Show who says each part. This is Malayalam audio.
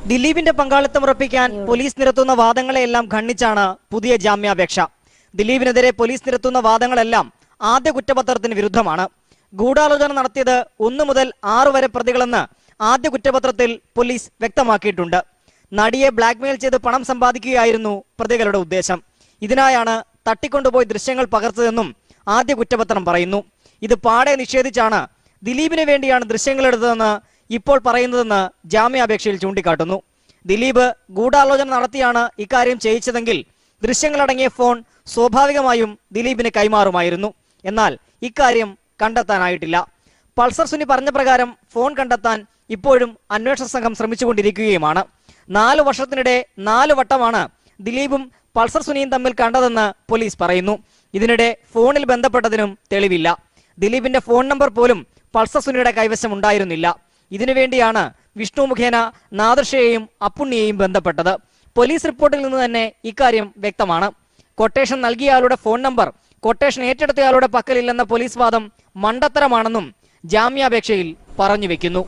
Speaker 1: ദിലീപിന്റെ പങ്കാളിത്തം ഉറപ്പിക്കാൻ പോലീസ് നിരത്തുന്ന വാദങ്ങളെയെല്ലാം ഖണ്ഡിച്ചാണ് പുതിയ ജാമ്യാപേക്ഷ. ദിലീപിനെതിരെ പോലീസ് നിരത്തുന്ന വാദങ്ങളെല്ലാം ആദ്യ കുറ്റപത്രത്തിന് വിരുദ്ധമാണ്. ഗൂഢാലോചന നടത്തിയത് 1 മുതൽ 6 വരെ പ്രതികളെന്ന് ആദ്യ കുറ്റപത്രത്തിൽ പോലീസ് വ്യക്തമാക്കിയിട്ടുണ്ട്. നടിയെ ബ്ലാക്ക്മെയിൽ ചെയ്ത് പണം സമ്പാദിക്കുകയായിരുന്നു പ്രതികളുടെ ഉദ്ദേശം. ഇതിനായാണ് തട്ടിക്കൊണ്ടുപോയി ദൃശ്യങ്ങൾ പകർത്തതെന്നും ആദ്യ കുറ്റപത്രം പറയുന്നു. ഇത് പാടെ നിഷേധിച്ചാണ് ദിലീപിന് വേണ്ടിയാണ് ദൃശ്യങ്ങളെടുത്തതെന്ന് ഇപ്പോൾ പറയുന്നതെന്ന് ജാമ്യാപേക്ഷയിൽ ചൂണ്ടിക്കാട്ടുന്നു. ദിലീപ് ഗൂഢാലോചന നടത്തിയാണ് ഇക്കാര്യം ചെയ്യിച്ചതെങ്കിൽ ദൃശ്യങ്ങളടങ്ങിയ ഫോൺ സ്വാഭാവികമായും ദിലീപിന് കൈമാറുമായിരുന്നു. എന്നാൽ ഇക്കാര്യം കണ്ടെത്താനായിട്ടില്ല. പൾസർ സുനി പറഞ്ഞ പ്രകാരം ഫോൺ കണ്ടെത്താൻ ഇപ്പോഴും അന്വേഷണ സംഘം ശ്രമിച്ചുകൊണ്ടിരിക്കുകയുമാണ്. 4 വർഷത്തിനിടെ 4 വട്ടമാണ് ദിലീപും പൾസർ സുനിയും തമ്മിൽ കണ്ടതെന്ന് പോലീസ് പറയുന്നു. ഇതിനിടെ ഫോണിൽ ബന്ധപ്പെട്ടതിനും തെളിവില്ല. ദിലീപിന്റെ ഫോൺ നമ്പർ പോലും പൾസർ സുനിയുടെ കൈവശം ഉണ്ടായിരുന്നില്ല. ഇതിനുവേണ്ടിയാണ് വിഷ്ണു മുഖേന നാദർഷയെയും അപ്പുണ്ണിയെയും ബന്ധപ്പെട്ടത്. പോലീസ് റിപ്പോർട്ടിൽ നിന്ന് തന്നെ ഇക്കാര്യം വ്യക്തമാണ്. കൊട്ടേഷൻ നൽകിയയാളുടെ ഫോൺ നമ്പർ കൊട്ടേഷൻ ഏറ്റെടുത്തയാളുടെ പക്കലില്ലെന്ന പോലീസ് വാദം മണ്ടത്തരമാണെന്നും ജാമ്യാപേക്ഷയിൽ പറഞ്ഞു വെക്കുന്നു.